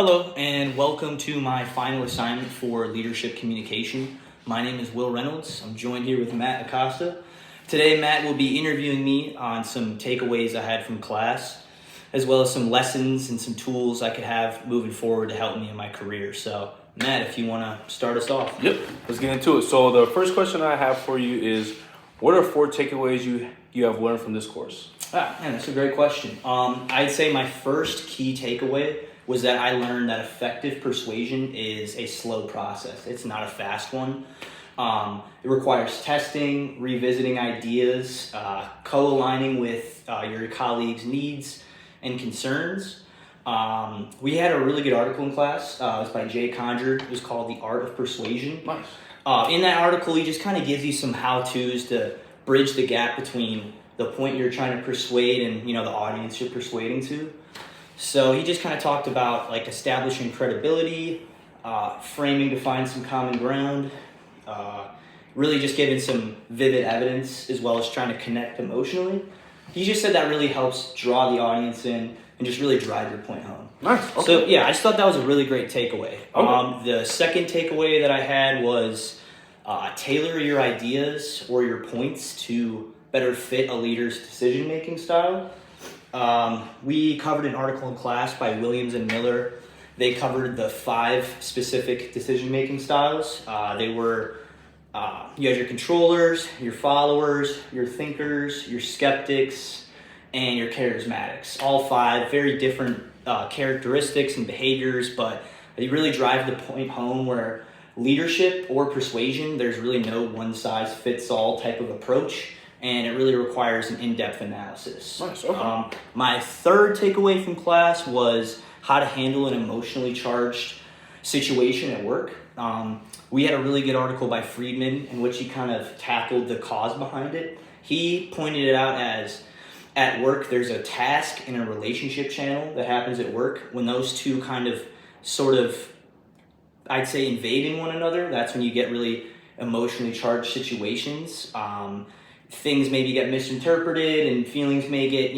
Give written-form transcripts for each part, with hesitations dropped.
Hello, and welcome to my final assignment for leadership communication. My name is Will Reynolds. I'm joined here with Matt Acosta. Today, Matt will be interviewing me on some takeaways I had from class, as well as some lessons and some tools I could have moving forward to help me in my career. So, Matt, if you want to start us off. Yep, let's get into it. So the first question I have for you is, what are 4 takeaways you have learned from this course? Man, that's a great question. I'd say my first key takeaway was that I learned that effective persuasion is a slow process. It's not a fast one. It requires testing, revisiting ideas, co-aligning with your colleagues' needs and concerns. We had a really good article in class. It was by Jay Conger. It was called The Art of Persuasion. Nice. In that article, he just kind of gives you some how-tos to bridge the gap between the point you're trying to persuade and the audience you're persuading to. So he just kind of talked about like establishing credibility, framing to find some common ground, really just giving some vivid evidence as well as trying to connect emotionally. He just said that really helps draw the audience in and just really drive your point home. Nice. Okay. So yeah, I just thought that was a really great takeaway. Okay. The second takeaway that I had was tailor your ideas or your points to better fit a leader's decision-making style. We covered an article in class by Williams and Miller. They covered the 5 specific decision-making styles. They were, you had your controllers, your followers, your thinkers, your skeptics, and your charismatics. All 5 very different characteristics and behaviors, but they really drive the point home where leadership or persuasion, there's really no one-size-fits-all type of approach, and it really requires an in-depth analysis. Nice. Okay. My third takeaway from class was how to handle an emotionally charged situation at work. We had a really good article by Friedman in which he kind of tackled the cause behind it. He pointed it out as at work there's a task and a relationship channel that happens at work. When those two kind of sort of, I'd say, invading one another, that's when you get really emotionally charged situations. Things maybe get misinterpreted and feelings may get,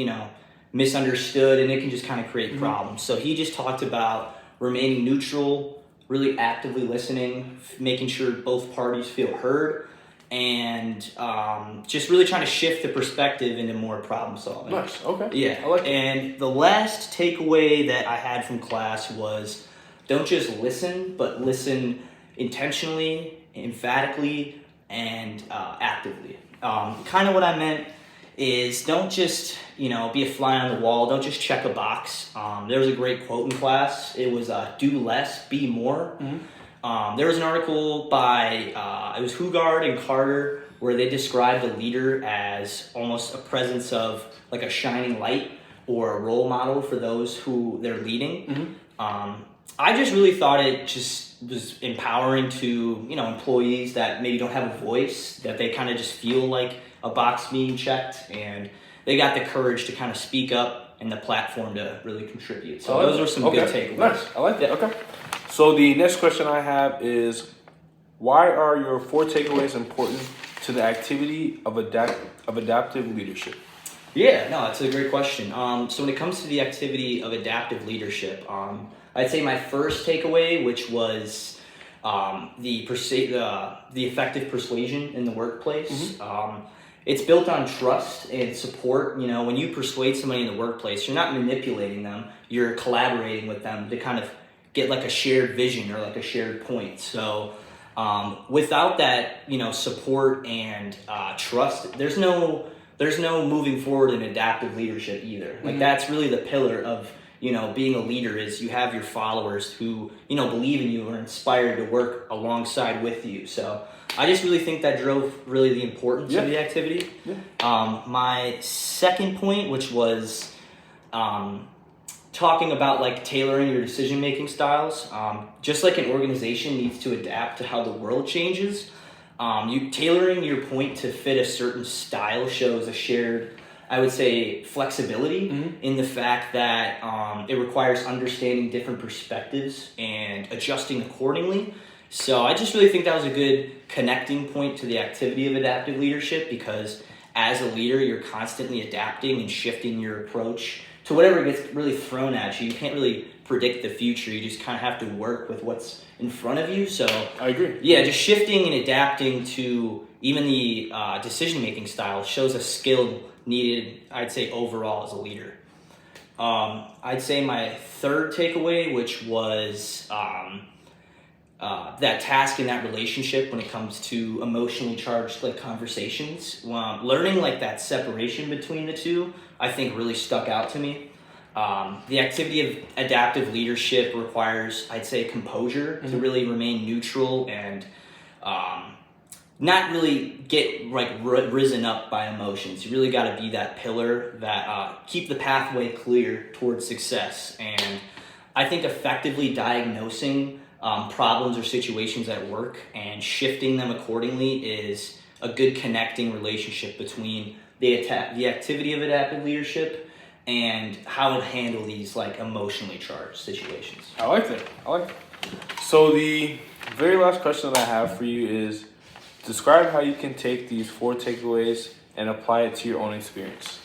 misunderstood, and it can just kind of create problems. So he just talked about remaining neutral, really actively listening, making sure both parties feel heard, and just really trying to shift the perspective into more problem solving. Nice. Okay. Yeah. I like it. And the last takeaway that I had from class was don't just listen, but listen intentionally, emphatically, and actively. Kind of what I meant is don't just, be a fly on the wall. Don't just check a box. There was a great quote in class. It was do less, be more. There was an article by, it was Hugard and Carter, where they described a leader as almost a presence of like a shining light or a role model for those who they're leading. I just really thought it just was empowering to, employees that maybe don't have a voice, that they kind of just feel like a box being checked, and they got the courage to kind of speak up and the platform to really contribute. So those are some good takeaways. Nice. I like that. Okay. So the next question I have is, why are your 4 takeaways important to the activity of adaptive leadership? Yeah, no, that's a great question. So when it comes to the activity of adaptive leadership, I'd say my first takeaway, which was the effective persuasion in the workplace. It's built on trust and support. When you persuade somebody in the workplace, you're not manipulating them. You're collaborating with them to kind of get like a shared vision or like a shared point. So without that, support and trust, there's no moving forward in adaptive leadership either. Like that's really the pillar of being a leader, is you have your followers who, believe in you or inspired to work alongside with you. So I just really think that drove really the importance of the activity. My second point, which was talking about like tailoring your decision-making styles. Just like an organization needs to adapt to how the world changes, you tailoring your point to fit a certain style shows a shared, I would say, flexibility in the fact that it requires understanding different perspectives and adjusting accordingly. So I just really think that was a good connecting point to the activity of adaptive leadership, because as a leader, you're constantly adapting and shifting your approach to whatever gets really thrown at you. You can't really predict the future. You just kind of have to work with what's in front of you. So I agree. Yeah, just shifting and adapting to even the decision-making style shows a skill needed, I'd say, overall as a leader. I'd say my third takeaway, which was that task in that relationship when it comes to emotionally charged like conversations. Learning like that separation between the two, I think really stuck out to me. The activity of adaptive leadership requires, I'd say, composure to really remain neutral and not really get like risen up by emotions. You really got to be that pillar that keep the pathway clear towards success. And I think effectively diagnosing problems or situations at work and shifting them accordingly is a good connecting relationship between the activity of adaptive leadership and how to handle these like emotionally charged situations. I like that. So the very last question that I have for you is, describe how you can take these 4 takeaways and apply it to your own experience.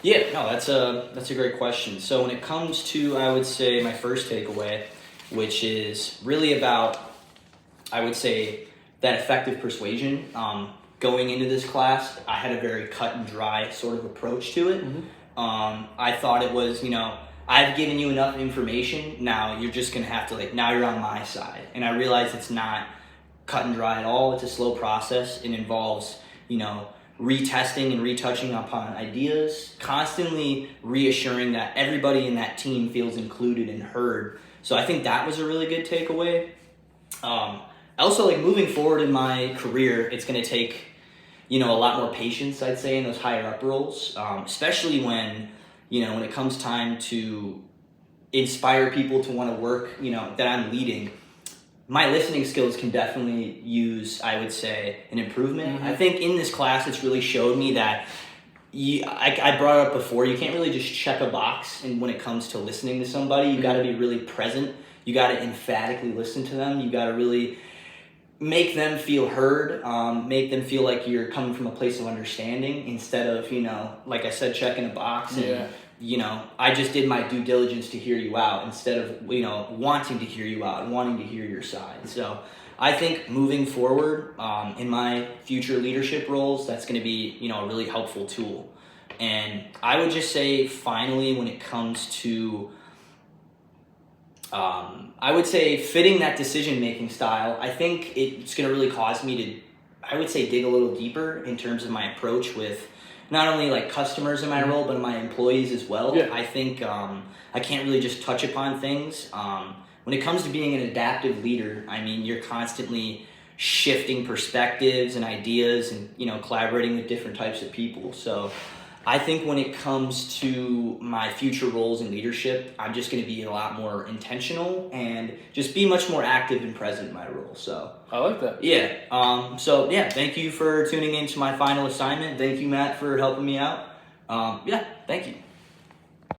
Yeah, no, that's a great question. So when it comes to, I would say, my first takeaway, which is really about, I would say, that effective persuasion. Going into this class, I had a very cut and dry sort of approach to it. I thought it was, I've given you enough information, now you're just going to have to, now you're on my side. And I realized it's not cut and dry at all. It's a slow process. It involves, retesting and retouching upon ideas, constantly reassuring that everybody in that team feels included and heard. So I think that was a really good takeaway. Also, moving forward in my career, it's going to take, a lot more patience, I'd say, in those higher up roles, especially when it comes time to inspire people to want to work, that I'm leading. My listening skills can definitely use, I would say, an improvement. I think in this class, it's really showed me that I brought it up before, you can't really just check a box. And when it comes to listening to somebody, you got to be really present. You got to emphatically listen to them. You got to really make them feel heard, make them feel like you're coming from a place of understanding instead of, like I said, checking a box. And, I just did my due diligence to hear you out instead of, wanting to hear you out and wanting to hear your side. So I think moving forward in my future leadership roles, that's going to be, a really helpful tool. And I would just say, finally, when it comes to, I would say, fitting that decision-making style, I think it's going to really cause me to, I would say, dig a little deeper in terms of my approach with not only customers in my role, but my employees as well. Yeah. I think I can't really just touch upon things. When it comes to being an adaptive leader, you're constantly shifting perspectives and ideas and, collaborating with different types of people. So I think when it comes to my future roles in leadership, I'm just going to be a lot more intentional and just be much more active and present in my role. So I like that. Yeah. Thank you for tuning in to my final assignment. Thank you, Matt, for helping me out. Thank you.